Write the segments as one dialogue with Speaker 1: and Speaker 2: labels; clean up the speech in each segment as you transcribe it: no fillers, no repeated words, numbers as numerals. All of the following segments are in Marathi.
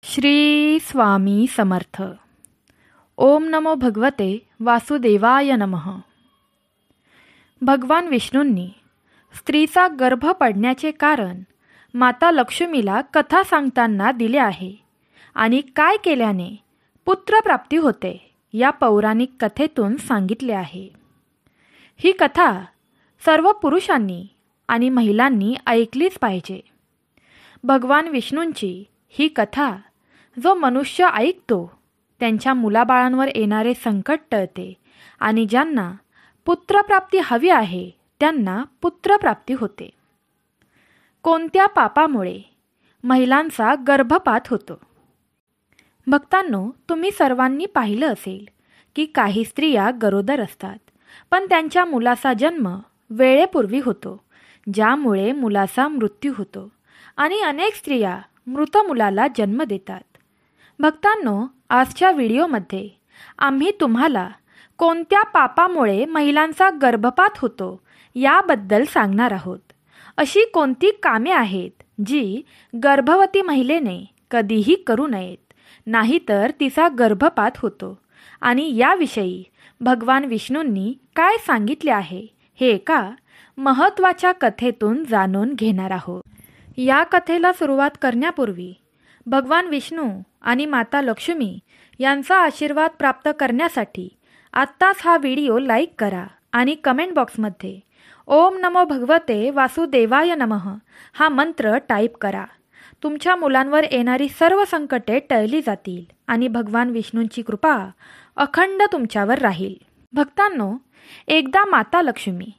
Speaker 1: श्री स्वामी समर्थ. ओम नमो भगवते वासुदेवाय नमः. भगवान विष्णूंनी स्त्रीचा गर्भ पडण्याचे कारण माता लक्ष्मीला कथा सांगताना दिले आहे आणि काय केल्याने पुत्रप्राप्ती होते या पौराणिक कथेतून सांगितले आहे. ही कथा सर्व पुरुषांनी आणि महिलांनी ऐकलीच पाहिजे. भगवान विष्णूंची ही कथा जो मनुष्य ऐकतो त्यांच्या मुलाबाळांवर येणारे संकट टळते आणि ज्यांना पुत्रप्राप्ती हवी आहे त्यांना पुत्रप्राप्ती होते. कोणत्या पापामुळे महिलांचा गर्भपात होतो? भक्तांनो, तुम्ही सर्वांनी पाहिलं असेल की काही स्त्रिया गरोदर असतात, पण त्यांच्या मुलाचा जन्म वेळेपूर्वी होतो, ज्यामुळे मुलाचा मृत्यू होतो आणि अनेक स्त्रिया मृत मुलाला जन्म देतात. भक्तांनो, आजच्या व्हिडिओमध्ये आम्ही तुम्हाला कोणत्या पापामुळे महिलांचा गर्भपात होतो याबद्दल सांगणार आहोत. अशी कोणती कामे आहेत जी गर्भवती महिलेने कधीही करू नयेत, नाहीतर तिचा गर्भपात होतो, आणि याविषयी भगवान विष्णूंनी काय सांगितले आहे हे एका महत्त्वाच्या कथेतून जाणून घेणार आहोत. या कथेला सुरुवात करण्यापूर्वी भगवान विष्णू आणि माता लक्ष्मी यांचा आशीर्वाद प्राप्त करण्यासाठी आत्ताच हा व्हिडिओ लाईक करा आणि कमेंट बॉक्समध्ये ओम नमो भगवते वासुदेवाय नमः हा मंत्र टाईप करा. तुमच्या मुलांवर येणारी सर्व संकटे टळली जातील आणि भगवान विष्णूंची कृपा अखंड तुमच्यावर राहील. भक्तांनो, एकदा माता लक्ष्मी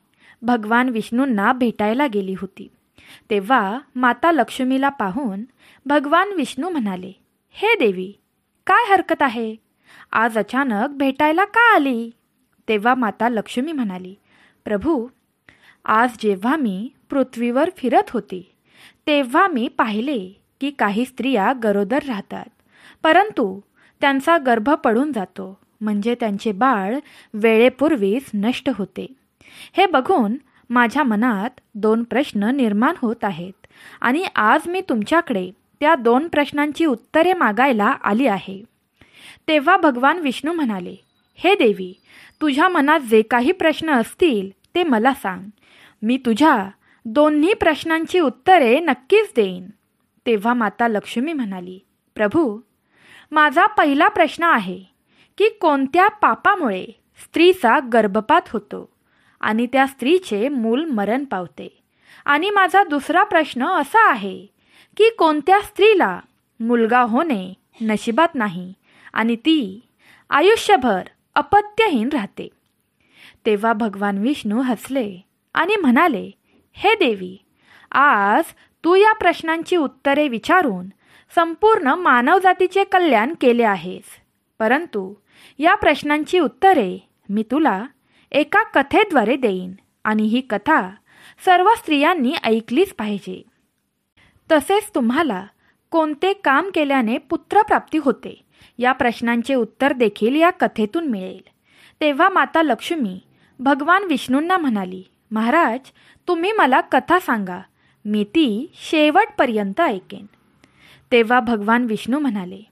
Speaker 1: भगवान विष्णूंना भेटायला गेली होती. तेव्हा माता लक्ष्मीला पाहून भगवान विष्णू म्हणाले, हे देवी, काय हरकत आहे? आज अचानक भेटायला का आली? तेव्हा माता लक्ष्मी म्हणाली, प्रभू, आज जेव्हा मी पृथ्वीवर फिरत होती तेव्हा मी पाहिले की काही स्त्रिया गरोदर राहतात, परंतु त्यांचा गर्भ पडून जातो, म्हणजे त्यांचे बाळ वेळेपूर्वीच नष्ट होते. हे बघून माझ्या मनात 2 प्रश्न निर्माण होत आहेत आणि आज मी तुमच्याकडे त्या 2 प्रश्नांची उत्तरे मागायला आली आहे. तेव्हा भगवान विष्णू म्हणाले, हे देवी, तुझ्या मनात जे काही प्रश्न असतील ते मला सांग. मी तुझ्या दोन्ही प्रश्नांची उत्तरे नक्कीच देईन. तेव्हा माता लक्ष्मी म्हणाली, प्रभू, माझा पहिला प्रश्न आहे की कोणत्या पापामुळे स्त्रीचा गर्भपात होतो आणि त्या स्त्रीचे मूल मरण पावते. आणि माझा दुसरा प्रश्न असा आहे की कोणत्या स्त्रीला मुलगा होणे नशिबात नाही आणि ती आयुष्यभर अपत्यहीन राहते. तेव्हा भगवान विष्णू हसले आणि म्हणाले, हे देवी, आज तू या प्रश्नांची उत्तरे विचारून संपूर्ण मानवजातीचे कल्याण केले आहेस, परंतु या प्रश्नांची उत्तरे मी तुला एका कथेद्वारे देईन आणि ही कथा सर्व स्त्रियांनी ऐकलीच पाहिजे. तसेच तुम्हाला कोणते काम केल्याने पुत्रप्राप्ती होते या प्रश्नांचे उत्तर देखील या कथेतून मिळेल. तेव्हा माता लक्ष्मी भगवान विष्णूंना म्हणाली, महाराज, तुम्ही मला कथा सांगा, मी ती शेवटपर्यंत ऐकेन. तेव्हा भगवान विष्णू म्हणाले,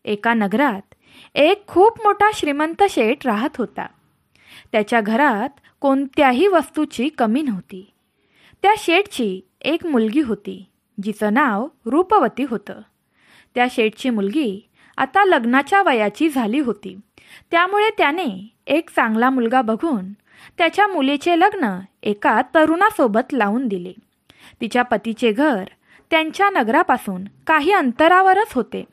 Speaker 1: एका नगरात एक खूप मोठा श्रीमंत शेठ राहत होता. त्याच्या घरात कोणत्याही वस्तूची कमी नव्हती. त्या शेठची एक मुलगी होती जिचं नाव रूपवती होतं. त्या शेठची मुलगी आता लग्नाच्या वयाची झाली होती, त्यामुळे त्याने एक चांगला मुलगा बघून त्याच्या मुलीचे लग्न एका तरुणासोबत लावून दिले. तिच्या पतीचे घर त्यांच्या नगरापासून काही अंतरावरच होते.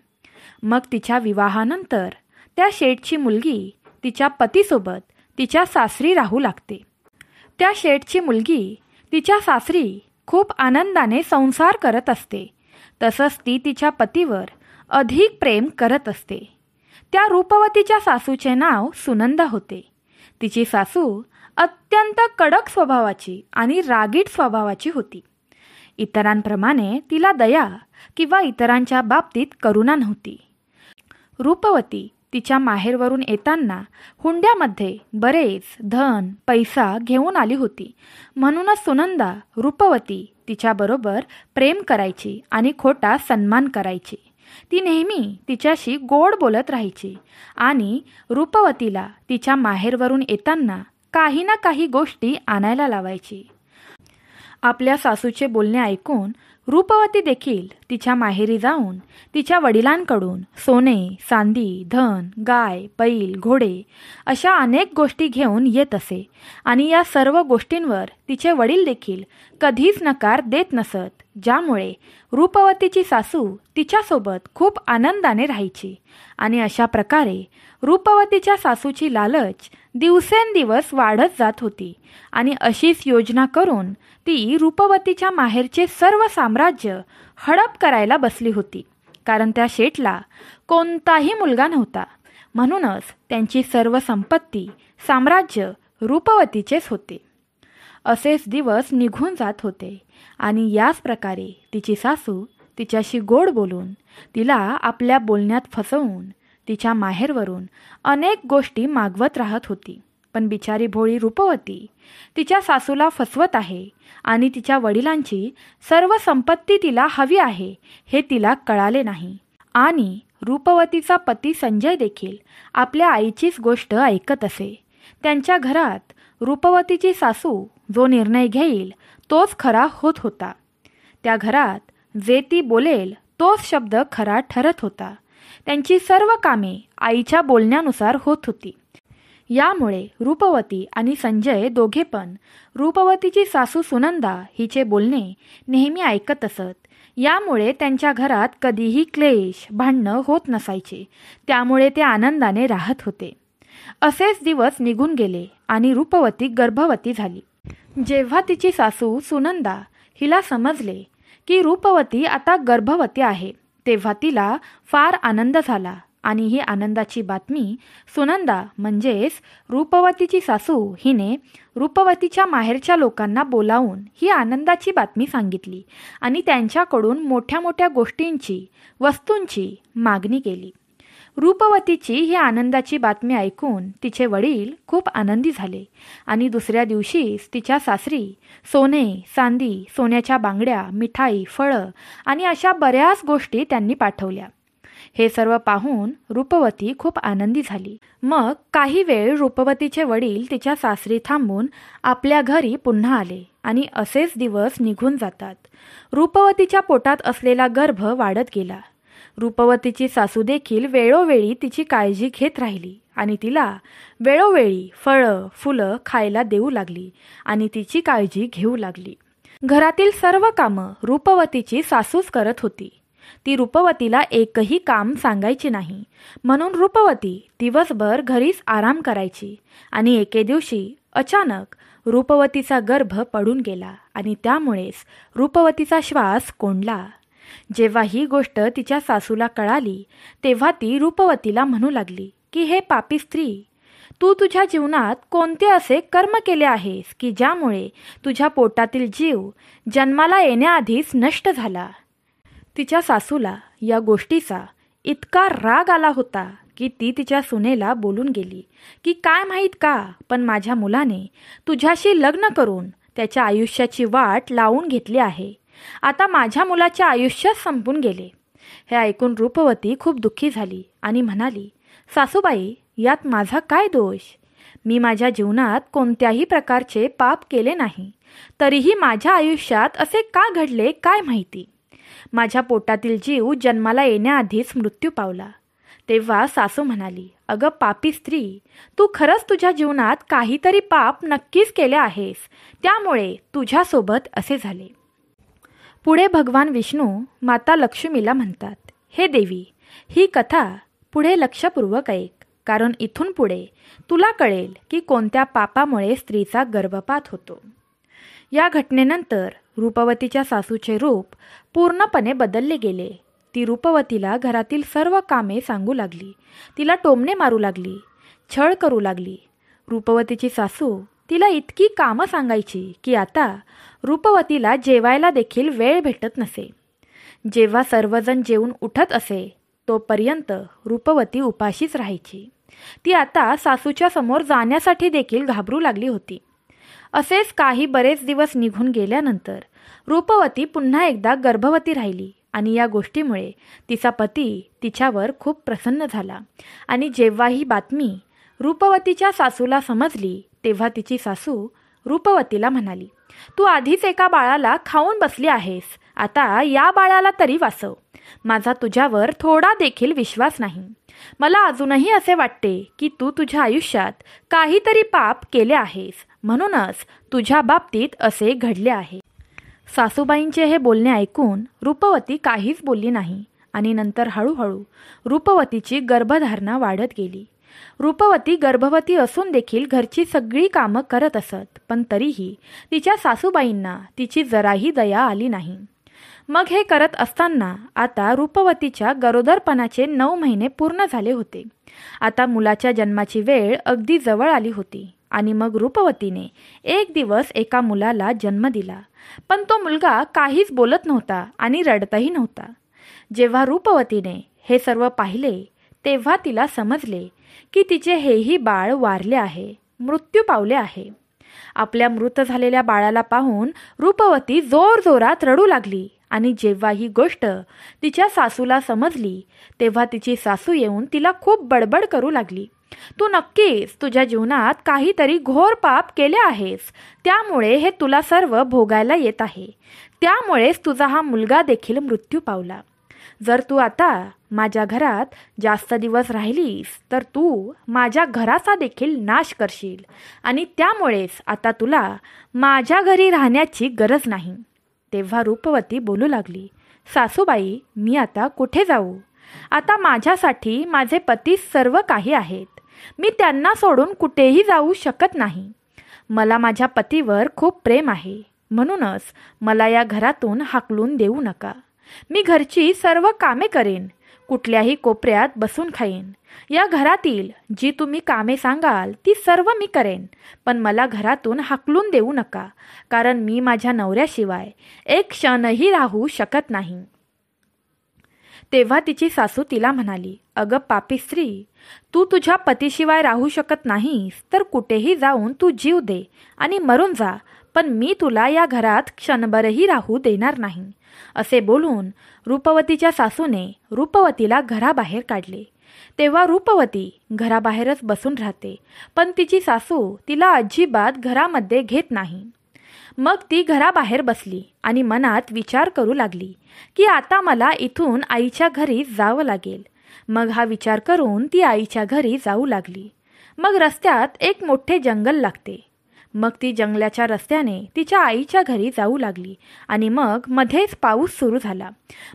Speaker 1: मग तिच्या विवाहानंतर त्या शेठची मुलगी तिच्या पतीसोबत तिच्या सासरी राहू लागते. त्या शेठची मुलगी तिच्या सासरी खूप आनंदाने संसार करत असते. तसंच ती तिच्या पतीवर अधिक प्रेम करत असते. त्या रूपवतीच्या सासूचे नाव सुनंदा होते. तिची सासू अत्यंत कडक स्वभावाची आणि रागीट स्वभावाची होती. इतरांप्रमाणे तिला दया किंवा इतरांच्या बाबतीत करुणा नव्हती. रूपवती तिच्या माहेरवरून येताना हुंड्यामध्ये बरेच धन पैसा घेऊन आली होती. म्हणूनच सुनंदा रूपवती तिच्याबरोबर प्रेम करायची आणि खोटा सन्मान करायची. ती नेहमी तिच्याशी गोड बोलत राहायची आणि रूपवतीला तिच्या माहेरवरून येताना काही ना काही गोष्टी आणायला लावायची. आपल्या सासूचे बोलणे ऐकून रूपवती देखील तिच्या माहेरी जाऊन तिच्या वडिलांकडून सोने, चांदी, धन, गाय, बैल, घोडे अशा अनेक गोष्टी घेऊन येत असे आणि या सर्व गोष्टींवर तिचे वडील देखील कधीच नकार देत नसत, ज्यामुळे रूपवतीची सासू तिच्यासोबत खूप आनंदाने राहायची. आणि अशा प्रकारे रूपवतीच्या सासूची लालच दिवसेंदिवस वाढत जात होती आणि अशीच योजना करून ती रूपवतीच्या माहेरचे सर्व साम्राज्य हडप करायला बसली होती. कारण त्या शेठला कोणताही मुलगा नव्हता, म्हणूनच त्यांची सर्व संपत्ती, साम्राज्य रूपवतीचेच होते. असेच दिवस निघून जात होते आणि याच प्रकारे तिची सासू तिच्याशी गोड बोलून तिला आपल्या बोलण्यात फसवून तिच्या माहेरवरून अनेक गोष्टी मागवत राहत होती. पण बिचारी भोळी रूपवती तिच्या सासूला फसवत आहे आणि तिच्या वडिलांची सर्व संपत्ती तिला हवी आहे हे तिला कळाले नाही. आणि रूपवतीचा पती संजय देखील आपल्या आईचीच गोष्ट ऐकत असे. त्यांच्या घरात रूपवतीची सासू जो निर्णय घेईल तोच खरा होत होता. त्या घरात जे ती बोलेल तोच शब्द खरा ठरत होता. त्यांची सर्व कामे आईच्या बोलण्यानुसार होत होती. यामुळे रूपवती आणि संजय दोघे पण रूपवतीची सासू सुनंदा हिचे बोलणे नेहमी ऐकत असत. यामुळे त्यांच्या घरात कधीही क्लेश, भांडणं होत नसायचे. त्यामुळे ते आनंदाने राहत होते. असेच दिवस निघून गेले आणि रूपवती गर्भवती झाली. जेव्हा तिची सासू सुनंदा हिला समजले की रूपवती आता गर्भवती आहे, तेव्हा तिला फार आनंद झाला आणि ही आनंदाची बातमी सुनंदा म्हणजेच रूपवतीची सासू हिने रूपवतीच्या माहेरच्या लोकांना बोलावून ही आनंदाची बातमी सांगितली आणि त्यांच्याकडून मोठ्या मोठ्या गोष्टींची, वस्तूंची मागणी केली. रूपवतीची ही आनंदाची बातमी ऐकून तिचे वडील खूप आनंदी झाले आणि दुसऱ्या दिवशीच तिच्या सासरी सोने, चांदी, सोन्याच्या बांगड्या, मिठाई, फळं आणि अशा बऱ्याच गोष्टी त्यांनी पाठवल्या. हे सर्व पाहून रूपवती खूप आनंदी झाली. मग काही वेळ रूपवतीचे वडील तिच्या सासरी थांबून आपल्या घरी पुन्हा आले आणि असेच दिवस निघून जातात. रूपवतीच्या पोटात असलेला गर्भ वाढत गेला. रूपवतीची सासू देखील वेळोवेळी तिची काळजी घेत राहिली आणि तिला वेळोवेळी फळं, फुलं खायला देऊ लागली आणि तिची काळजी घेऊ लागली. घरातील सर्व कामं रूपवतीची सासूच करत होती. ती रूपवतीला एकही काम सांगायची नाही, म्हणून रूपवती दिवसभर घरीच आराम करायची. आणि एके दिवशी अचानक रूपवतीचा गर्भ पडून गेला आणि त्यामुळेच रूपवतीचा श्वास कोंडला. जेव्हा ही गोष्ट तिच्या सासूला कळाली तेव्हा ती रूपवतीला म्हणू लागली की हे पापी स्त्री, तू तुझ्या जीवनात कोणते असे कर्म केले आहेस की ज्यामुळे तुझ्या पोटातील जीव जन्माला येण्याआधीच नष्ट झाला. तिच्या सासूला या गोष्टीचा इतका राग आला होता की ती तिच्या सुनेला बोलून गेली की काय माहीत का, पण माझ्या मुलाने तुझ्याशी लग्न करून त्याच्या आयुष्याची वाट लावून घेतली आहे. आता माझ्या मुलाचे आयुष्य संपून गेले. हे ऐकून रूपवती खूप दुःखी झाली आणि म्हणाली, सासूबाई, यात माझा काय दोष? मी माझ्या जीवनात कोणत्याही प्रकारचे पाप केले नाही, तरीही माझ्या आयुष्यात असे का घडले काय माहिती. माझ्या पोटातील जीव जन्माला येण्याआधीच मृत्यू पावला. तेव्हा सासू म्हणाली, अगं पापी स्त्री, तू खरंच तुझ्या जीवनात काहीतरी पाप नक्कीच केले आहेस, त्यामुळे तुझ्यासोबत असे झाले. पुढे भगवान विष्णू माता लक्ष्मीला म्हणतात, हे देवी, ही कथा पुढे लक्षपूर्वक ऐक, कारण इथून पुढे तुला कळेल की कोणत्या पापामुळे स्त्रीचा गर्भपात होतो. या घटनेनंतर रूपवतीच्या सासूचे रूप पूर्णपणे बदलले गेले. ती रूपवतीला घरातील सर्व कामे सांगू लागली, तिला टोमणे मारू लागली, छळ करू लागली. रूपवतीची सासू तिला इतकी कामं सांगायची की आता रूपवतीला जेवायला देखील वेळ भेटत नसे. जेव्हा सर्वजण जेवून उठत असे तोपर्यंत रूपवती उपाशीच राहायची. ती आता सासूच्या समोर जाण्यासाठी देखील घाबरू लागली होती. असेच काही बरेच दिवस निघून गेल्यानंतर रूपवती पुन्हा एकदा गर्भवती राहिली आणि या गोष्टीमुळे तिचा पती तिच्यावर खूप प्रसन्न झाला. आणि जेव्हा ही बातमी रूपवतीच्या सासूला समजली तेव्हा तिची सासू रूपवतीला म्हणाली, तू आधीच एका बाळाला खाऊन बसली आहेस, आता या बाळाला तरी वाचव. माझा तुझ्यावर थोडा देखील विश्वास नाही. मला अजूनही असे वाटते की तू तुझ्या आयुष्यात काहीतरी पाप केले आहेस, म्हणूनच तुझ्या बाबतीत असे घडले आहे. सासूबाईंचे हे बोलणे ऐकून रूपवती काहीच बोलली नाही आणि नंतर हळूहळू रूपवतीची गर्भधारणा वाढत गेली. रूपवती गर्भवती असून देखील घरची सगळी कामं करत असत, पण तरीही तिच्या सासूबाईंना तिची जराही दया आली नाही. मग हे करत असताना आता रूपवतीच्या गरोदरपणाचे 9 महिने पूर्ण झाले होते. आता मुलाच्या जन्माची वेळ अगदी जवळ आली होती आणि मग रूपवतीने एक दिवस एका मुलाला जन्म दिला. पण तो मुलगा काहीच बोलत नव्हता आणि रडतही नव्हता. जेव्हा रूपवतीने हे सर्व पाहिले तेव्हा तिला समजले की तिचे हेही बाळ वारले आहे, मृत्यू पावले आहे. आपल्या मृत झालेल्या बाळाला पाहून रूपवती जोरजोरात रडू लागली आणि जेव्हा ही गोष्ट तिच्या सासूला समजली तेव्हा तिची सासू येऊन तिला खूप बडबड करू लागली. तू नक्कीच तुझ्या जीवनात काहीतरी घोर पाप केले आहेस, त्यामुळे हे तुला सर्व भोगायला येत आहे. त्यामुळेच तुझा हा मुलगा देखील मृत्यू पावला. जर तू आता माझ्या घरात जास्त दिवस राहिलीस तर तू माझ्या घराचा देखील नाश करशील आणि त्यामुळेच आता तुला माझ्या घरी राहण्याची गरज नाही. तेव्हा रूपवती बोलू लागली, सासूबाई, मी आता कुठे जाऊ? आता माझ्यासाठी माझे पती सर्व काही आहेत. मी त्यांना सोडून कुठेही जाऊ शकत नाही. मला माझ्या पतीवर खूप प्रेम आहे, म्हणूनच मला या घरातून हाकलून देऊ नका. मी घरची सर्व कामे करेन, कुठल्याही कोपऱ्यात बसून खाईन. या घरातील जी तुम्ही कामे सांगाल ती सर्व मी करेन, पण मला घरातून हाकलून देऊ नका, कारण मी माझ्या नवऱ्याशिवाय एक क्षणही राहू शकत नाही. तेव्हा तिची सासू तिला म्हणाली, अगं पापी स्त्री, तू तुझ्या पतीशिवाय राहू शकत नाहीस तर कुठेही जाऊन तू जीव दे आणि मरून जा, पण मी तुला या घरात क्षणभरही राहू देणार नाही. असे बोलून रूपवतीच्या सासूने रूपवतीला घराबाहेर काढले. तेव्हा रूपवती घराबाहेरच बसून राहते, पण तिची सासू तिला अजिबात घरामध्ये घेत नाही. मग ती घराबाहेर बसली आणि मनात विचार करू लागली की आता मला इथून आईच्या घरी जावं लागेल. मग हा विचार करून ती आईच्या घरी जाऊ लागली. मग रस्त्यात एक मोठे जंगल लागते. मग ती जंगलाच्या रस्त्याने तिच्या आईच्या घरी जाऊ लागली आणि मग मध्येच पाऊस सुरू झाला,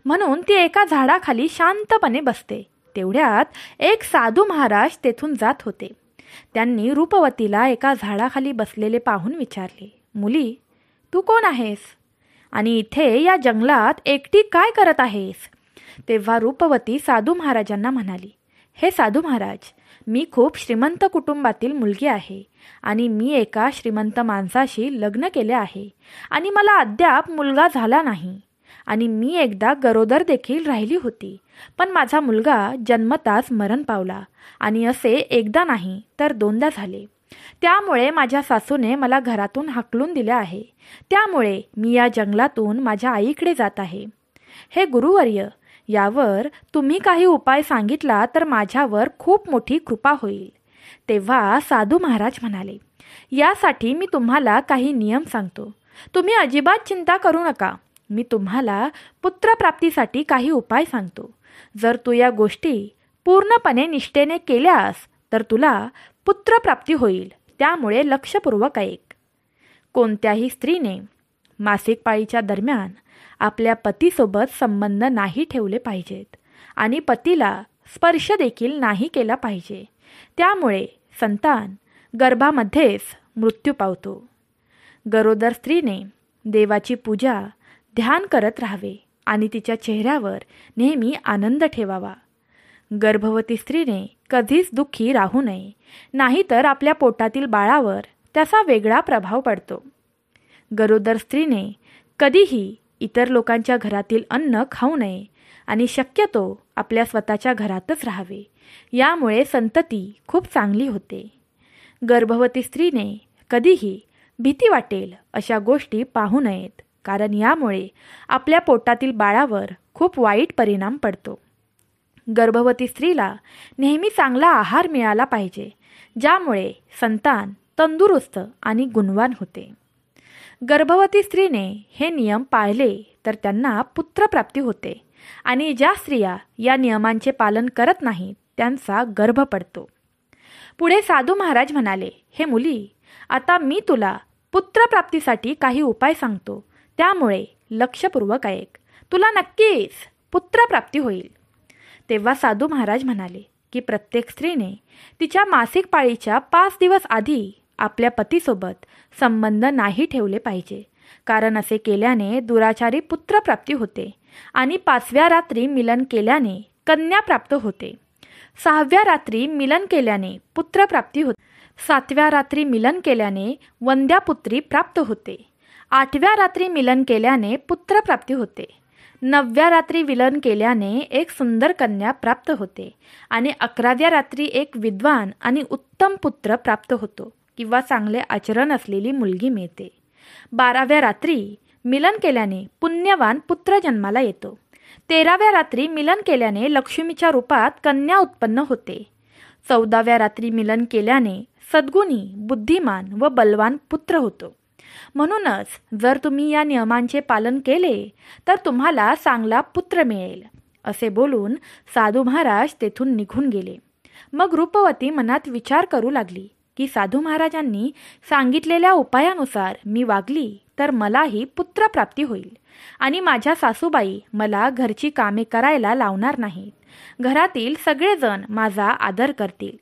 Speaker 1: म्हणून ती एका झाडाखाली शांतपणे बसते. तेवढ्यात एक साधू महाराज तेथून जात होते. त्यांनी रूपवतीला एका झाडाखाली बसलेले पाहून विचारले, मुली, तू कोण आहेस आणि इथे या जंगलात एकटी काय करत आहेस? तेव्हा रूपवती साधू महाराजांना म्हणाली, हे साधू महाराज, मी खूप श्रीमंत कुटुंबातील मुलगी आहे आणि मी एका श्रीमंत माणसाशी लग्न केले आहे आणि मला अद्याप मुलगा झाला नाही आणि मी एकदा गरोदर देखील राहिली होती, पण माझा मुलगा जन्मताच मरण पावला आणि असे एकदा नाही तर 2दा झाले. त्यामुळे माझ्या सासूने मला घरातून हाकलून दिले आहे. त्यामुळे मी या जंगलातून माझ्या आईकडे जात आहे. हे गुरुवर्य, यावर तुम्ही काही उपाय सांगितला तर माझ्यावर खूप मोठी कृपा होईल. तेव्हा साधू महाराज म्हणाले, यासाठी मी तुम्हाला काही नियम सांगतो. तुम्ही अजिबात चिंता करू नका. मी तुम्हाला पुत्रप्राप्तीसाठी काही उपाय सांगतो. जर तू या गोष्टी पूर्णपणे निष्ठेने केल्यास तर तुला पुत्रप्राप्ती होईल. त्यामुळे लक्षपूर्वक ऐक. कोणत्याही स्त्रीने मासिक पाळीच्या दरम्यान आपल्या पतीसोबत संबंध नाही ठेवले पाहिजेत आणि पतीला स्पर्श देखील नाही केला पाहिजे. त्यामुळे संतान गर्भामध्येच मृत्यू पावतो. गरोदर स्त्रीने देवाची पूजा, ध्यान करत राहावे आणि तिच्या चेहऱ्यावर नेहमी आनंद ठेवावा. गर्भवती स्त्रीने कधीच दुःखी राहू नये, नाहीतर आपल्या पोटातील बाळावर त्याचा वेगळा प्रभाव पडतो. गरोदर स्त्रीने कधीही इतर लोकांच्या घरातील अन्न खाऊ नये आणि शक्यतो आपल्या स्वतःच्या घरातच राहावे. यामुळे संतती खूप चांगली होते. गर्भवती स्त्रीने कधीही भीती वाटेल अशा गोष्टी पाहू नयेत, कारण यामुळे आपल्या पोटातील बाळावर खूप वाईट परिणाम पडतो. गर्भवती स्त्रीला नेहमी चांगला आहार मिळाला पाहिजे, ज्यामुळे संतान तंदुरुस्त आणि गुणवान होते. गर्भवती स्त्रीने हे नियम पाळले तर त्यांना पुत्रप्राप्ती होते आणि ज्या स्त्रिया या नियमांचे पालन करत नाहीत त्यांचा गर्भ पडतो. पुढे साधू महाराज म्हणाले, हे मुली, आता मी तुला पुत्रप्राप्तीसाठी काही उपाय सांगतो, त्यामुळे लक्षपूर्वक ऐक. तुला नक्कीच पुत्रप्राप्ती होईल. तेव्हा साधू महाराज म्हणाले की प्रत्येक स्त्रीने तिच्या मासिक पाळीच्या 5 दिवस आधी आपल्या पतीसोबत संबंध नाही ठेवले पाहिजे, कारण असे केल्याने दुराचारी पुत्रप्राप्ती होते आणि 5व्या रात्री मिलन केल्याने कन्या प्राप्त होते. 6व्या रात्री मिलन केल्याने पुत्रप्राप्ती होते. 7व्या रात्री मिलन केल्याने वंद्यापुत्री प्राप्त होते. 8व्या रात्री मिलन केल्याने पुत्रप्राप्ती होते. 9व्या रात्री मिलन केल्याने एक सुंदर कन्या प्राप्त होते आणि 11व्या रात्री एक विद्वान आणि उत्तम पुत्र प्राप्त होतो किंवा चांगले आचरण असलेली मुलगी मिळते. 12व्या रात्री मिलन केल्याने पुण्यवान पुत्र जन्माला येतो. 13व्या रात्री मिलन केल्याने लक्ष्मीच्या रूपात कन्या उत्पन्न होते. 14व्या रात्री मिलन केल्याने सद्गुणी, बुद्धिमान व बलवान पुत्र होतो. म्हणूनच जर तुम्ही या नियमांचे पालन केले तर तुम्हाला चांगला पुत्र मिळेल. असे बोलून साधू महाराज तेथून निघून गेले. मग रूपवती मनात विचार करू लागली की साधू महाराजांनी सांगितलेल्या उपायानुसार मी वागली तर मलाही पुत्रप्राप्ती होईल आणि माझ्या सासूबाई मला घरची कामे करायला लावणार नाहीत. घरातील सगळेजण माझा आदर करतील.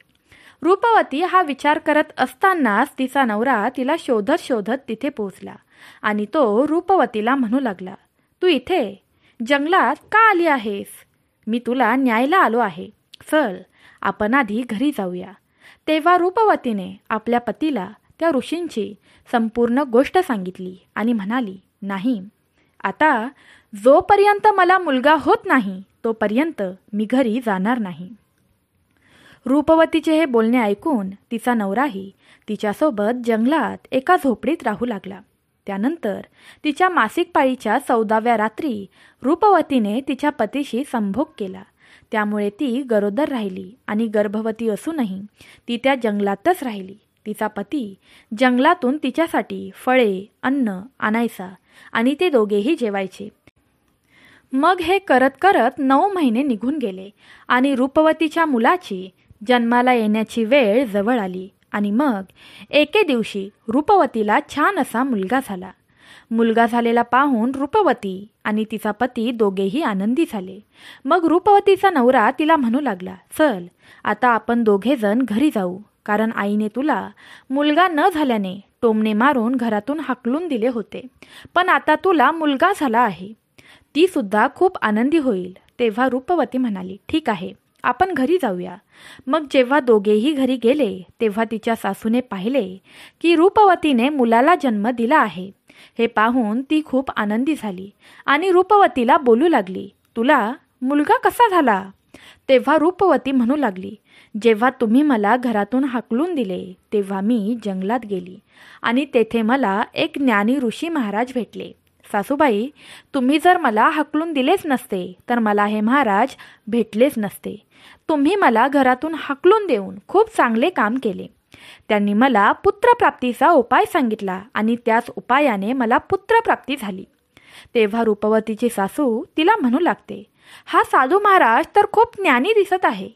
Speaker 1: रूपवती हा विचार करत असतानाच तिचा नवरा तिला शोधत शोधत तिथे पोहोचला आणि तो रूपवतीला म्हणू लागला, तू इथे जंगलात का आली आहेस? मी तुला न्यायला आलो आहे. चल, आपण आधी घरी जाऊया. तेव्हा रूपवतीने आपल्या पतीला त्या ऋषींची संपूर्ण गोष्ट सांगितली आणि म्हणाली, नाही, आता जोपर्यंत मला मुलगा होत नाही तोपर्यंत मी घरी जाणार नाही. रूपवतीचे हे बोलणे ऐकून तिचा नवराही तिच्यासोबत जंगलात एका झोपडीत राहू लागला. त्यानंतर तिच्या मासिक पाळीच्या 14व्या रात्री रूपवतीने तिच्या पतीशी संभोग केला. त्यामुळे ती गरोदर राहिली आणि गर्भवती असूनही ती त्या जंगलातच राहिली. तिचा पती जंगलातून तिच्यासाठी फळे, अन्न आणायचा आणि ते दोघेही जेवायचे. मग हे करत करत 9 महिने निघून गेले आणि रूपवतीच्या मुलाची जन्माला येण्याची वेळ जवळ आली आणि मग एके दिवशी रूपवतीला छान असा मुलगा झाला. मुलगा झालेला पाहून रूपवती आणि तिचा पती दोघेही आनंदी झाले. मग रूपवतीचा नवरा तिला म्हणू लागला, चल, आता आपण दोघेजण घरी जाऊ, कारण आईने तुला मुलगा न झाल्याने टोमणे मारून घरातून हाकलून दिले होते, पण आता तुला मुलगा झाला आहे. ती सुद्धा खूप आनंदी होईल. तेव्हा रूपवती म्हणाली, ठीक आहे, आपण घरी जाऊया. मग जेव्हा दोघेही घरी गेले तेव्हा तिच्या सासूने पाहिले की रूपवतीने मुलाला जन्म दिला आहे. हे पाहून ती खूप आनंदी झाली आणि रूपवतीला बोलू लागली, तुला मुलगा कसा झाला? तेव्हा रूपवती म्हणू लागली, जेव्हा तुम्ही मला घरातून हाकलून दिले तेव्हा मी जंगलात गेली आणि तेथे मला एक ज्ञानी ऋषी महाराज भेटले. सासूबाई, तुम्ही जर मला हाकलून दिलेच नसते तर मला हे महाराज भेटलेच नसते. तुम्ही मला घरातून हाकलून देऊन खूप चांगले काम केले. त्यांनी मला पुत्रप्राप्तीचा उपाय सांगितला आणि त्याच उपायाने मला पुत्रप्राप्ती झाली. तेव्हा रूपवतीची सासू तिला म्हणू लागते, हा साधू महाराज तर खूप ज्ञानी दिसत आहे.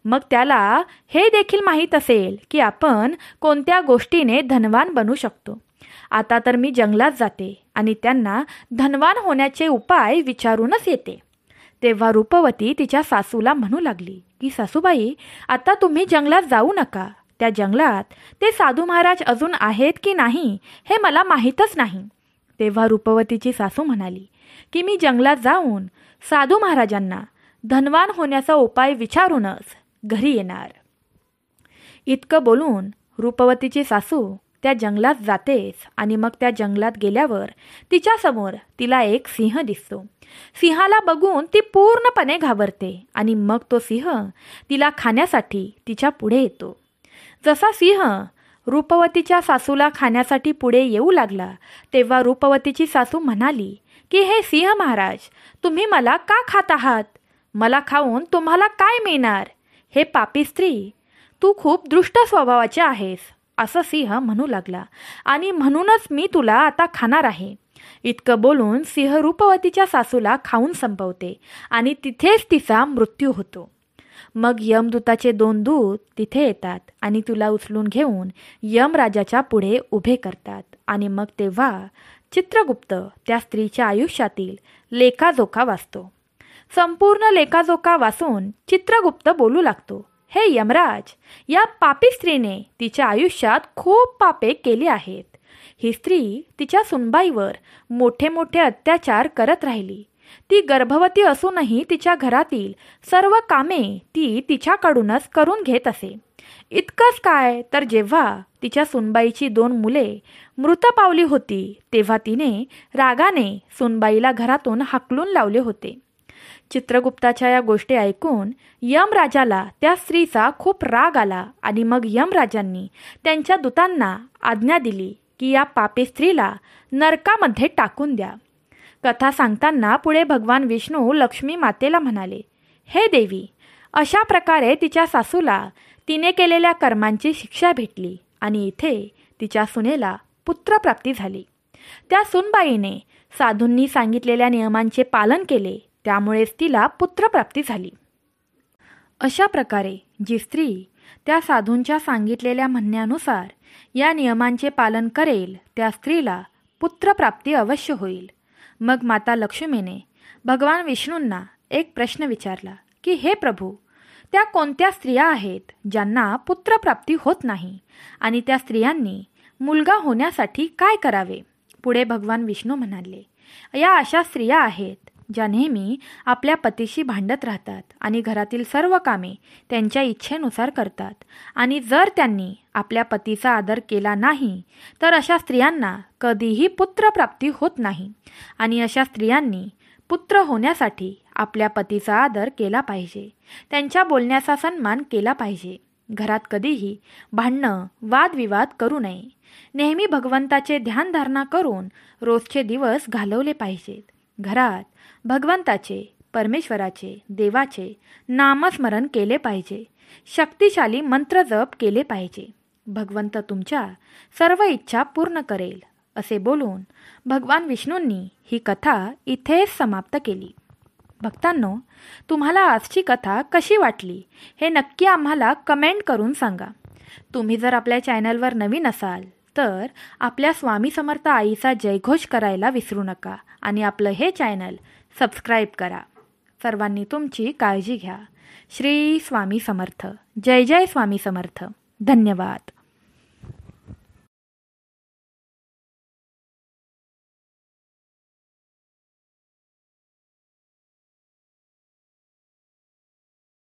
Speaker 1: मग त्याला हे देखील माहीत असेल की आपण कोणत्या गोष्टीने धनवान बनू शकतो. आता तर मी जंगलात जाते आणि त्यांना धनवान होण्याचे उपाय विचारूनच येते. तेव्हा रूपवती तिच्या सासूला म्हणू लागली की सासूबाई, आता तुम्ही जंगलात जाऊ नका. त्या जंगलात ते साधू महाराज अजून आहेत की नाही हे मला माहीतच नाही. तेव्हा रूपवतीची सासू म्हणाली की मी जंगलात जाऊन साधू महाराजांना धनवान होण्याचा उपाय विचारूनच घरी येणार. इतकं बोलून रूपवतीची सासू त्या जंगलात जातेच आणि मग त्या जंगलात गेल्यावर तिच्यासमोर तिला एक सिंह दिसतो. सिंहाला बघून ती पूर्णपणे घाबरते आणि मग तो सिंह तिला खाण्यासाठी तिच्या पुढे येतो. जसा सिंह रूपवतीच्या सासूला खाण्यासाठी पुढे येऊ लागला तेव्हा रूपवतीची सासू म्हणाली की हे सिंह महाराज, तुम्ही मला का खात आहात? मला खाऊन तुम्हाला काय मिळणार? हे पापी स्त्री, तू खूप दृष्ट स्वभावाचे आहेस, असं सिंह म्हणू लागला, आणि म्हणूनच मी तुला आता खाणार आहे. इतकं बोलून सिंह रूपवतीच्या सासूला खाऊन संपवते आणि तिथेच तिचा मृत्यू होतो. मग यमदूताचे 2 दूत तिथे येतात आणि तुला उचलून घेऊन यमराजाच्या पुढे उभे करतात. आणि मग तेव्हा चित्रगुप्त त्या स्त्रीच्या आयुष्यातील लेखाजोखा वाचतो. संपूर्ण लेखाजोखा वाचून चित्रगुप्त बोलू लागतो, हे यमराज, या पापी स्त्रीने तिच्या आयुष्यात खूप पापे केली आहेत. ही स्त्री तिच्या सुनबाईवर मोठे मोठे अत्याचार करत राहिली. ती गर्भवती असूनही तिच्या घरातील सर्व कामे ती तिच्याकडूनच करून घेत असे. इतकंच काय, तर जेव्हा तिच्या सुनबाईची 2 मुले मृत पावली होती तेव्हा तिने रागाने सुनबाईला घरातून हाकलून लावले होते. चित्रगुप्ताच्या या गोष्टी ऐकून यमराजाला त्या स्त्रीचा खूप राग आला आणि मग यमराजांनी त्यांच्या दूतांना आज्ञा दिली की या पापी स्त्रीला नरकामध्ये टाकून द्या. कथा सांगताना पुढे भगवान विष्णू लक्ष्मी मातेला म्हणाले, हे देवी, अशा प्रकारे तिच्या सासूला तिने केलेल्या कर्मांची शिक्षा भेटली आणि इथे तिच्या सुनेला पुत्रप्राप्ती झाली. त्या सुनबाईने साधूंनी सांगितलेल्या नियमांचे पालन केले, त्यामुळेच तिला पुत्रप्राप्ती झाली. अशा प्रकारे जी स्त्री त्या साधूंच्या सांगितलेल्या म्हणण्यानुसार या नियमांचे पालन करेल त्या स्त्रीला पुत्रप्राप्ती अवश्य होईल. मग माता लक्ष्मीने भगवान विष्णूंना एक प्रश्न विचारला की हे प्रभू, त्या कोणत्या स्त्रिया आहेत ज्यांना पुत्रप्राप्ती होत नाही आणि त्या स्त्रियांनी मुलगा होण्यासाठी काय करावे? पुढे भगवान विष्णू म्हणाले, या अशा स्त्रिया आहेत ज्या नेहमी आपल्या पतीशी भांडत राहतात आणि घरातील सर्व कामे त्यांच्या इच्छेनुसार करतात, आणि जर त्यांनी आपल्या पतीचा आदर केला नाही तर अशा स्त्रियांना कधीही पुत्रप्राप्ती होत नाही. आणि अशा स्त्रियांनी पुत्र होण्यासाठी आपल्या पतीचा आदर केला पाहिजे, त्यांच्या बोलण्याचा सन्मान केला पाहिजे. घरात कधीही भांडणं, वादविवाद करू नये. नेहमी भगवंताचे ध्यानधारणा करून रोजचे दिवस घालवले पाहिजेत. घरात भगवंताचे, परमेश्वराचे, देवाचे नामस्मरण केले पाहिजे. शक्तिशाली मंत्र जप केले पाहिजे. भगवंत तुमच्या सर्व इच्छा पूर्ण करेल, असे बोलून भगवान विष्णूंनी ही कथा इथेच समाप्त केली. भक्तांनो, तुम्हाला आजची कथा कशी वाटली हे नक्की आम्हाला कमेंट करून सांगा. तुम्ही जर आपल्या चॅनलवर नवीन असाल तर आपल्या स्वामी समर्थ आईचा जयघोष करायला विसरू नका आणि आपलं हे चॅनल सबस्क्राईब करा. सर्वांनी तुमची काळजी घ्या. श्री स्वामी समर्थ. जय जय स्वामी समर्थ. धन्यवाद.